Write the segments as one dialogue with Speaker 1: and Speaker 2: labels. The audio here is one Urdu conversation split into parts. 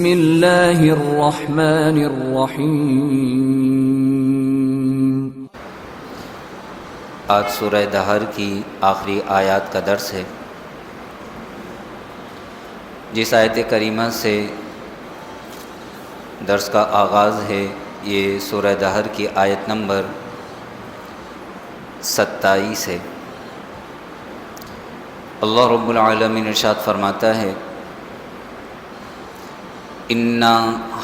Speaker 1: بسم اللہ الرحمن الرحیم۔
Speaker 2: آج سورہ دہر کی آخری آیات کا درس ہے۔ جس آیت کریمہ سے درس کا آغاز ہے یہ سورہ دہر کی آیت نمبر 27 ہے۔ اللہ رب العالمین ارشاد فرماتا ہے اِنَّا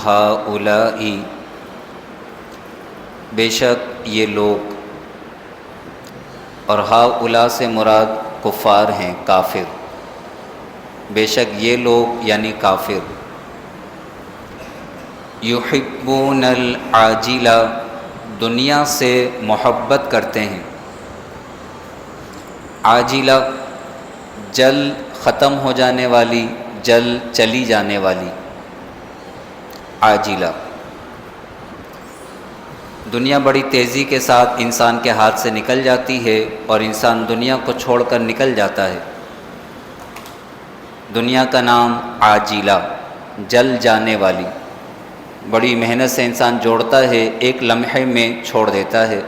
Speaker 2: ہَؤُلَاءِ، بے شک یہ لوگ، اور ہؤلاء سے مراد کفار ہیں، کافر، بے شک یہ لوگ یعنی کافر، یحبون العاجلہ، دنیا سے محبت کرتے ہیں، عاجلہ جل ختم ہو جانے والی، جل چلی جانے والی، عاجلہ۔ دنیا بڑی تیزی کے ساتھ انسان کے ہاتھ سے نکل جاتی ہے اور انسان دنیا کو چھوڑ کر نکل جاتا ہے۔ دنیا کا نام عاجلہ، جل جانے والی، بڑی محنت سے انسان جوڑتا ہے، ایک لمحے میں چھوڑ دیتا ہے۔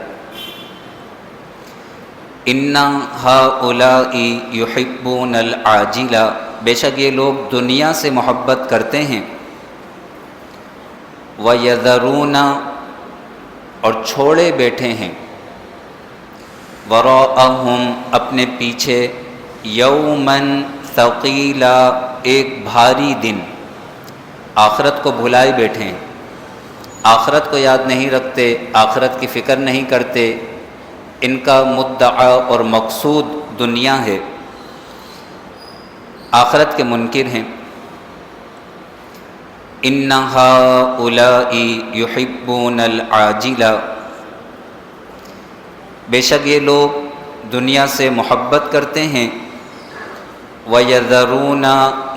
Speaker 2: اِنَّا ہؤلاء یحبون العاجلہ، بے شک یہ لوگ دنیا سے محبت کرتے ہیں، وَيَذَرُونَ، اور چھوڑے بیٹھے ہیں، وَرَاءَهُمْ، اپنے پیچھے، یَوْمًا ثَقِيلًا، ایک بھاری دن، آخرت کو بھلائے بیٹھے ہیں، آخرت کو یاد نہیں رکھتے، آخرت کی فکر نہیں کرتے، ان کا مدعا اور مقصود دنیا ہے، آخرت کے منکر ہیں۔ اِنَّ ہؤلاء یحبون العاجلہ، بے شک یہ لوگ دنیا سے محبت کرتے ہیں، وَيَذَرُونَ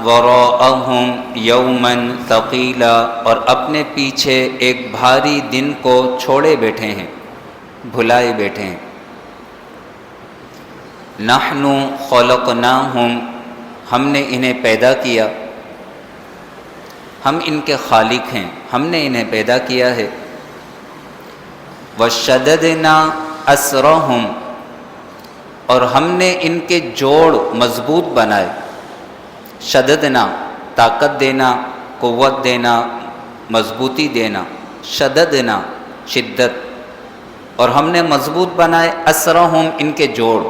Speaker 2: وَرَاءَهُمْ يَوْمًا ثَقِيلًا، اور اپنے پیچھے ایک بھاری دن کو چھوڑے بیٹھے ہیں، بھلائے بیٹھے ہیں۔ نَحْنُ خَلَقْنَاهُمْ، ہم نے انہیں پیدا کیا، ہم ان کے خالق ہیں، ہم نے انہیں پیدا کیا ہے۔ وَشَدَدْنَا أَسْرَهُمْ، اور ہم نے ان کے جوڑ مضبوط بنائے۔ شددنا طاقت دینا، قوت دینا، مضبوطی دینا، شددنا شدت، اور ہم نے مضبوط بنائے أسرهم، ان کے جوڑ۔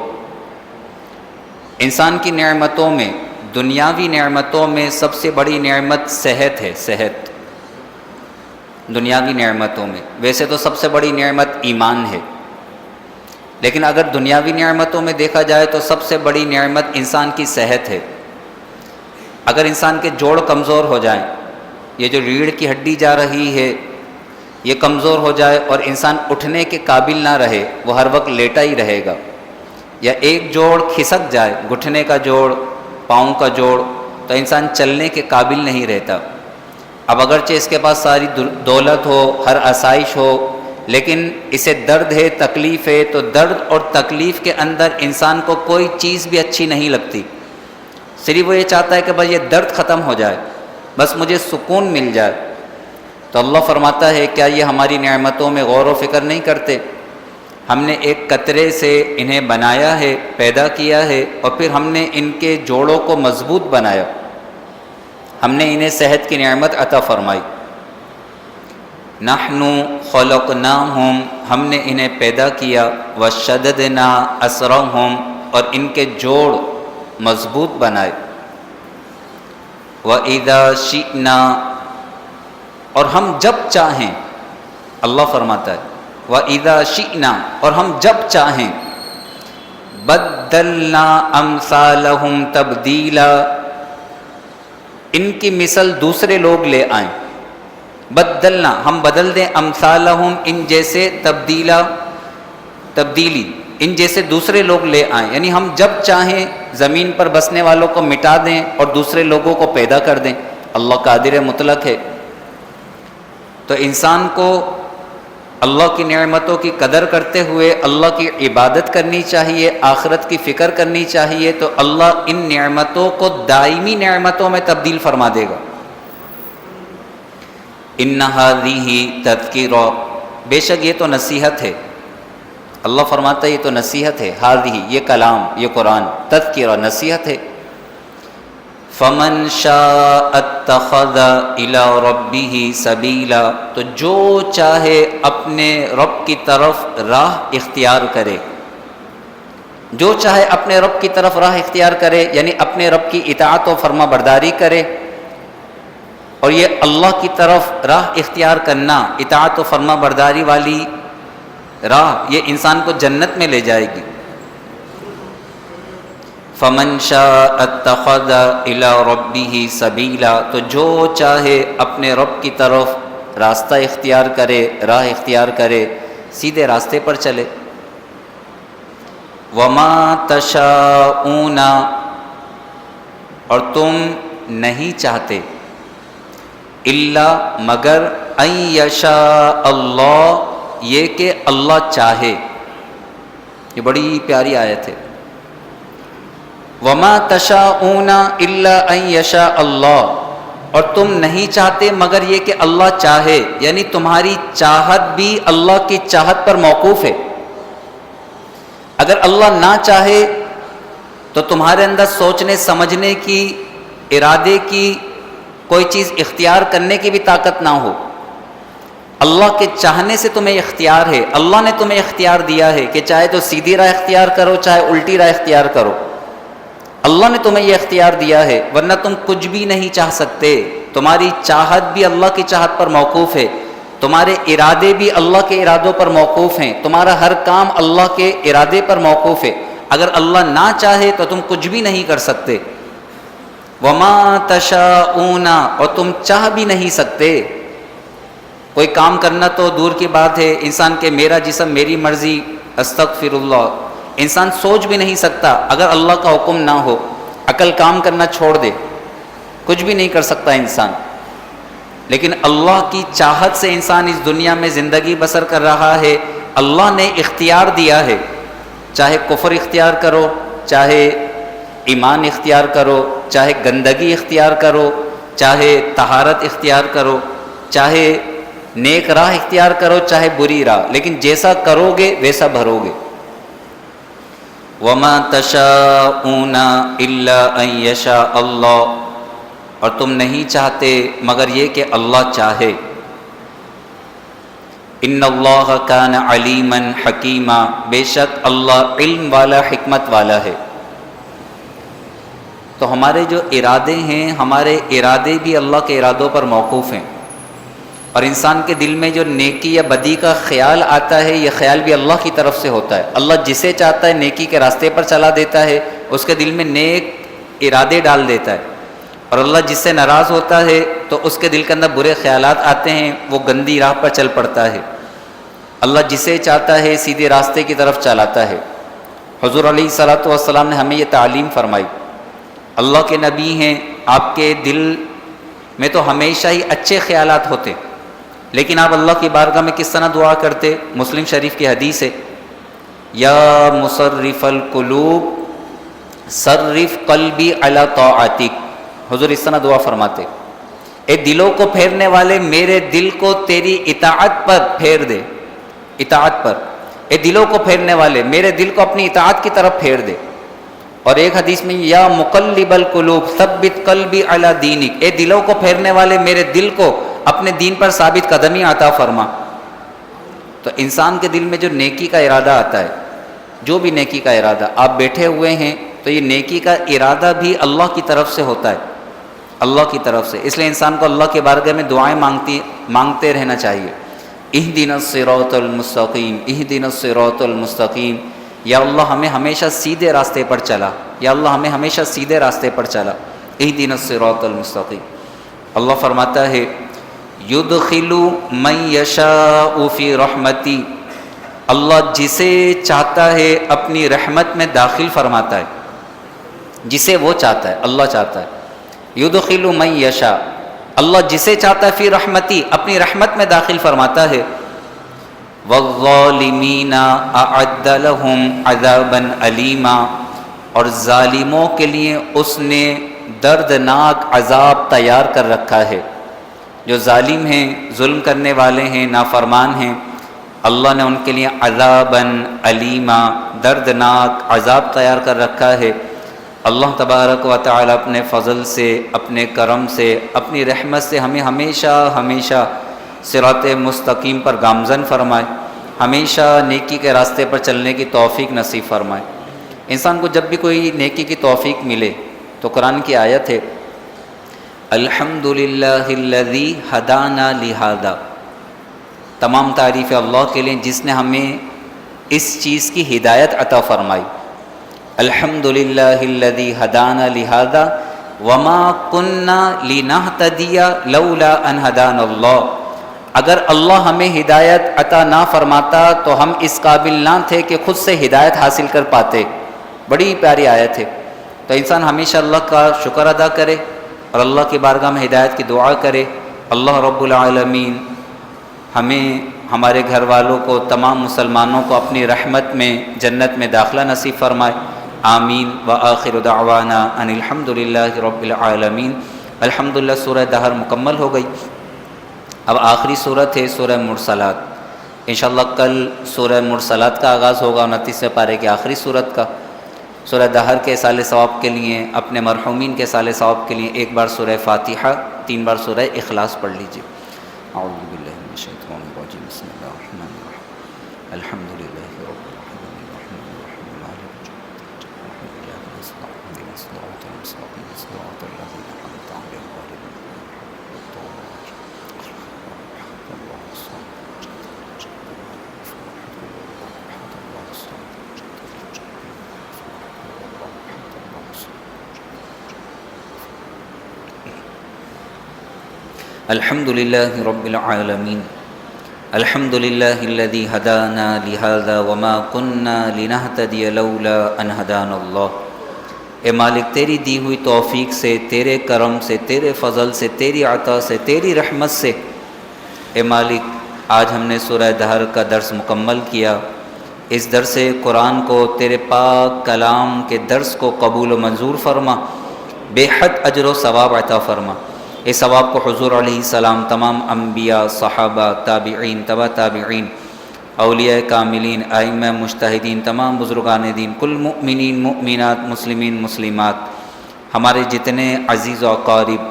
Speaker 2: انسان کی نعمتوں میں، دنیاوی نعمتوں میں سب سے بڑی نعمت صحت ہے، صحت دنیاوی نعمتوں میں، ویسے تو سب سے بڑی نعمت ایمان ہے، لیکن اگر دنیاوی نعمتوں میں دیکھا جائے تو سب سے بڑی نعمت انسان کی صحت ہے۔ اگر انسان کے جوڑ کمزور ہو جائیں، یہ جو ریڑھ کی ہڈی جا رہی ہے یہ کمزور ہو جائے اور انسان اٹھنے کے قابل نہ رہے، وہ ہر وقت لیٹا ہی رہے گا، یا ایک جوڑ کھسک جائے، گھٹنے کا جوڑ، پاؤں کا جوڑ، تو انسان چلنے کے قابل نہیں رہتا۔ اب اگرچہ اس کے پاس ساری دولت ہو، ہر آسائش ہو، لیکن اسے درد ہے، تکلیف ہے، تو درد اور تکلیف کے اندر انسان کو کوئی چیز بھی اچھی نہیں لگتی، صرف وہ یہ چاہتا ہے کہ بس یہ درد ختم ہو جائے، بس مجھے سکون مل جائے۔ تو اللہ فرماتا ہے کیا یہ ہماری نعمتوں میں غور و فکر نہیں کرتے؟ ہم نے ایک قطرے سے انہیں بنایا ہے، پیدا کیا ہے، اور پھر ہم نے ان کے جوڑوں کو مضبوط بنایا، ہم نے انہیں صحت کی نعمت عطا فرمائی۔ نحن خلقناہم، ہم نے انہیں پیدا کیا، وشددنا اسرہم، اور ان کے جوڑ مضبوط بنائے، وَإِذَا شِئْنَا، اور ہم جب چاہیں، اللہ فرماتا ہے وَإِذَا شِئْنَا، اور ہم جب چاہیں، بَدَّلْنَا أَمْثَالَهُمْ تَبْدِيلًا، ان کی مثل دوسرے لوگ لے آئیں، بدلنا ہم بدل دیں، امثالہم ان جیسے، تبدیلی ان جیسے دوسرے لوگ لے آئیں، یعنی ہم جب چاہیں زمین پر بسنے والوں کو مٹا دیں اور دوسرے لوگوں کو پیدا کر دیں، اللہ قادر مطلق ہے۔ تو انسان کو اللہ کی نعمتوں کی قدر کرتے ہوئے اللہ کی عبادت کرنی چاہیے، آخرت کی فکر کرنی چاہیے، تو اللہ ان نعمتوں کو دائمی نعمتوں میں تبدیل فرما دے گا۔ ان ھذہ تذکرہ، بے شک یہ تو نصیحت ہے. اللہ فرماتا ہے یہ تو نصیحت ہے. ھذہ یہ کلام، یہ قرآن، تذکرہ نصیحت ہے. فمن شاء اتخذ الی ربہ سبیلا، تو جو چاہے اپنے رب کی طرف راہ اختیار کرے. جو چاہے اپنے رب کی طرف راہ اختیار کرے، یعنی اپنے رب کی اطاعت و فرما برداری کرے. اور یہ اللہ کی طرف راہ اختیار کرنا، اطاعت و فرما برداری والی راہ، یہ انسان کو جنت میں لے جائے گی. فمن شاء اتخذ الی ربہ سبیلا، تو جو چاہے اپنے رب کی طرف راستہ اختیار کرے، راہ اختیار کرے، سیدھے راستے پر چلے. وما تشاءون، اور تم نہیں چاہتے، الا مگر، ان یشاء اللہ، یہ کہ اللہ چاہے. یہ بڑی پیاری آیت ہے. وما تشاءون الا ان یشاء اللہ، اور تم نہیں چاہتے مگر یہ کہ اللہ چاہے، یعنی تمہاری چاہت بھی اللہ کی چاہت پر موقوف ہے. اگر اللہ نہ چاہے تو تمہارے اندر سوچنے سمجھنے کی، ارادے کی، کوئی چیز اختیار کرنے کی بھی طاقت نہ ہو. اللہ کے چاہنے سے تمہیں اختیار ہے. اللہ نے تمہیں اختیار دیا ہے کہ چاہے تو سیدھی راہ اختیار کرو، چاہے الٹی راہ اختیار کرو. اللہ نے تمہیں یہ اختیار دیا ہے، ورنہ تم کچھ بھی نہیں چاہ سکتے. تمہاری چاہت بھی اللہ کی چاہت پر موقوف ہے، تمہارے ارادے بھی اللہ کے ارادوں پر موقوف ہیں، تمہارا ہر کام اللہ کے ارادے پر موقوف ہے. اگر اللہ نہ چاہے تو تم کچھ بھی نہیں کر سکتے. وما تشاءون، اور تم چاہ بھی نہیں سکتے. کوئی کام کرنا تو دور کی بات ہے، انسان کے میرا جسم میری مرضی، استغفر اللہ، انسان سوچ بھی نہیں سکتا اگر اللہ کا حکم نہ ہو. عقل کام کرنا چھوڑ دے، کچھ بھی نہیں کر سکتا انسان. لیکن اللہ کی چاہت سے انسان اس دنیا میں زندگی بسر کر رہا ہے. اللہ نے اختیار دیا ہے، چاہے کفر اختیار کرو، چاہے ایمان اختیار کرو، چاہے گندگی اختیار کرو، چاہے طہارت اختیار کرو، چاہے نیک راہ اختیار کرو، چاہے بری راہ، لیکن جیسا کرو گے ویسا بھرو گے. وما تشاءون الا ان یشاء اللہ، اور تم نہیں چاہتے مگر یہ کہ اللہ چاہے. ان اللہ کان علیما حکیما، بے شک اللہ علم والا، حکمت والا ہے. تو ہمارے جو ارادے ہیں، ہمارے ارادے بھی اللہ کے ارادوں پر موقوف ہیں. اور انسان کے دل میں جو نیکی یا بدی کا خیال آتا ہے، یہ خیال بھی اللہ کی طرف سے ہوتا ہے. اللہ جسے چاہتا ہے نیکی کے راستے پر چلا دیتا ہے، اس کے دل میں نیک ارادے ڈال دیتا ہے. اور اللہ جس سے ناراض ہوتا ہے تو اس کے دل کے اندر برے خیالات آتے ہیں، وہ گندی راہ پر چل پڑتا ہے. اللہ جسے چاہتا ہے سیدھے راستے کی طرف چلاتا ہے. حضور علیہ الصلوۃ والسلام نے ہمیں یہ تعلیم فرمائی. اللہ کے نبی ہیں، آپ کے دل میں تو ہمیشہ ہی اچھے خیالات ہوتے، لیکن آپ اللہ کی بارگاہ میں کس طرح دعا کرتے؟ مسلم شریف کی حدیث ہے، یا مصرف القلوب صرف قلبی علی طاعتک. حضور اس طرح دعا فرماتے، اے دلوں کو پھیرنے والے، میرے دل کو تیری اطاعت پر پھیر دے. اطاعت پر، اے دلوں کو پھیرنے والے، میرے دل کو اپنی اطاعت کی طرف پھیر دے. اور ایک حدیث میں، یا مقلب القلوب ثبت قلبی علی دینک، اے دلوں کو پھیرنے والے، میرے دل کو اپنے دین پر ثابت قدمی عطا فرما. تو انسان کے دل میں جو نیکی کا ارادہ آتا ہے، جو بھی نیکی کا ارادہ، آپ بیٹھے ہوئے ہیں تو یہ نیکی کا ارادہ بھی اللہ کی طرف سے ہوتا ہے، اللہ کی طرف سے. اس لیے انسان کو اللہ کے بارگاہ میں دعائیں مانگتے رہنا چاہیے. اہدنا الصراط المستقیم، اہدنا الصراط المستقیم. یا اللہ ہمیں ہمیشہ سیدھے راستے پر چلا، یا اللہ ہمیں ہمیشہ سیدھے راستے پر چلا. اہدنا الصراط المستقیم. اللہ فرماتا ہے، یدخل من یشاء فی رحمتی، اللہ جسے چاہتا ہے اپنی رحمت میں داخل فرماتا ہے. جسے وہ چاہتا ہے، اللہ چاہتا ہے. یدخل من یشاء، اللہ جسے چاہتا ہے فی رحمتی، اپنی رحمت میں داخل فرماتا ہے. والظالمین اعد لهم عذابا علیما، اور ظالموں کے لیے اس نے دردناک عذاب تیار کر رکھا ہے. جو ظالم ہیں، ظلم کرنے والے ہیں، نافرمان ہیں، اللہ نے ان کے لیے عذاباً علیما، دردناک عذاب تیار کر رکھا ہے۔ اللہ تبارک و تعالی اپنے فضل سے، اپنے کرم سے، اپنی رحمت سے ہمیں ہمیشہ ہمیشہ صراط مستقیم پر گامزن فرمائے، ہمیشہ نیکی کے راستے پر چلنے کی توفیق نصیب فرمائے۔ انسان کو جب بھی کوئی نیکی کی توفیق ملے تو قرآن کی آیت ہے الحمدللہ الذی ہدانا لہذا، تمام تعریف اللہ کے لیے جس نے ہمیں اس چیز کی ہدایت عطا فرمائی۔ الحمدللہ الذی ہدانا لہذا وما کننا لنہتدی لولا ان ہدانا اللہ، اگر اللہ ہمیں ہدایت عطا نہ فرماتا تو ہم اس قابل نہ تھے کہ خود سے ہدایت حاصل کر پاتے۔ بڑی پیاری آیت ہے۔ تو انسان ہمیشہ اللہ کا شکر ادا کرے اور اللہ کی بارگاہ میں ہدایت کی دعا کرے۔ اللہ رب العالمین ہمیں، ہمارے گھر والوں کو، تمام مسلمانوں کو اپنی رحمت میں جنت میں داخلہ نصیب فرمائے، آمین۔ وآخر دعوانا ان الحمدللہ رب العالمین۔ الحمدللہ سورہ دہر مکمل ہو گئی۔ اب آخری صورت ہے سورہ مرسلات۔ انشاءاللہ کل سورہ مرسلات کا آغاز ہوگا، 29ویں پارے کی آخری صورت کا۔ سورہ دہر کے اصال ثواب کے لیے، اپنے مرحومین کے اصال ثواب کے لیے ایک بار سورہ فاتحہ، 3 بار سورہ اخلاص پڑھ لیجیے۔ اعوذ باللہ من الشیطان الرجیم، بسم اللہ الرحمن الرحیم، الحمد للہ رب العالمین الرحمن الرحیم مالک یوم الدین، اهدنا الصراط المستقیم صراط الذین انعمت علیہم غیر المغضوب الحمد للہ رب العالمین، الحمد للہ الذی ہدانا لہذا وما کننا لنہتدی لولا ان ہدانا اللہ۔ اے مالک، تیری دی ہوئی توفیق سے، تیرے کرم سے، تیرے فضل سے، تیری عطا سے، تیری رحمت سے، اے مالک آج ہم نے سورہ دہر کا درس مکمل کیا۔ اس درس قرآن کو، تیرے پاک کلام کے درس کو قبول و منظور فرما، بے حد اجر و ثواب عطا فرما۔ اس ثواب کو حضور علیہ السلام، تمام انبیاء، صحابہ، تابعین، تبع تابعین، اولیاء کاملین، ائمہ مجتہدین، تمام بزرگان دین، کل مؤمنین، مؤمنات، مسلمین، مسلمات، ہمارے جتنے عزیز و اقارب،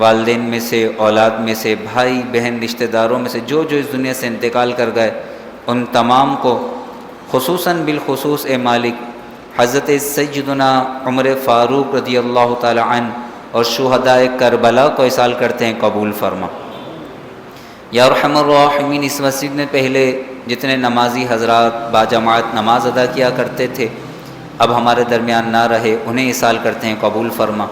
Speaker 2: والدین میں سے، اولاد میں سے، بھائی بہن، رشتہ داروں میں سے جو اس دنیا سے انتقال کر گئے، ان تمام کو خصوصاً بالخصوص اے مالک حضرت سیدنا عمر فاروق رضی اللہ تعالی عنہ اور شہداء کربلا کو اصال کرتے ہیں، قبول فرما۔ یا ارحم الراحمین، اس مسجد میں پہلے جتنے نمازی حضرات باجماعت نماز ادا کیا کرتے تھے، اب ہمارے درمیان نہ رہے، انہیں اصال کرتے ہیں، قبول فرما۔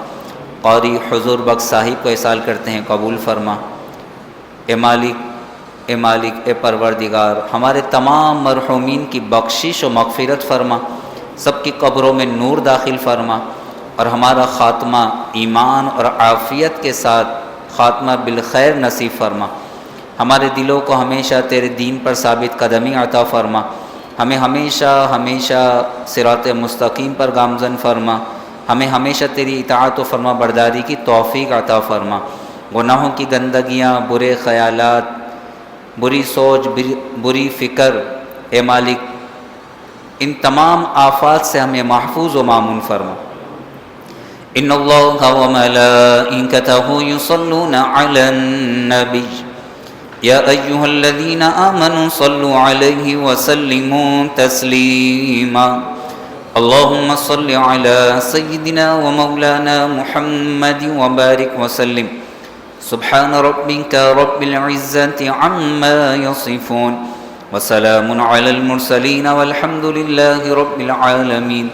Speaker 2: قاری حضور بخش صاحب کو اصال کرتے ہیں، قبول فرما۔ اے مالک، اے مالک، اے پروردگار، ہمارے تمام مرحومین کی بخشش و مغفرت فرما، سب کی قبروں میں نور داخل فرما، اور ہمارا خاتمہ ایمان اور عافیت کے ساتھ خاتمہ بالخیر نصیب فرما۔ ہمارے دلوں کو ہمیشہ تیرے دین پر ثابت قدمی عطا فرما، ہمیں ہمیشہ ہمیشہ صراط مستقیم پر گامزن فرما، ہمیں ہمیشہ تیری اطاعت و فرما برداری کی توفیق عطا فرما۔ گناہوں کی گندگیاں، برے خیالات، بری سوچ، بری فکر، اے مالک ان تمام آفات سے ہمیں محفوظ و مامون فرما۔ ان اللہ وملائکتہ یصلون علی النبی یا ایہا الذین آمنوا صلوا علیہ وسلموا تسلیما۔ اللہم صل علی سیدنا ومولانا محمد وبارک وسلم۔ سبحان ربک رب العزة عما یصفون وسلام علی المرسلین والحمد للہ رب العالمین۔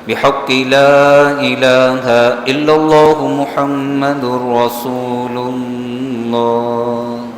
Speaker 2: بحق لا الہ الا اللہ محمد رسول اللہ۔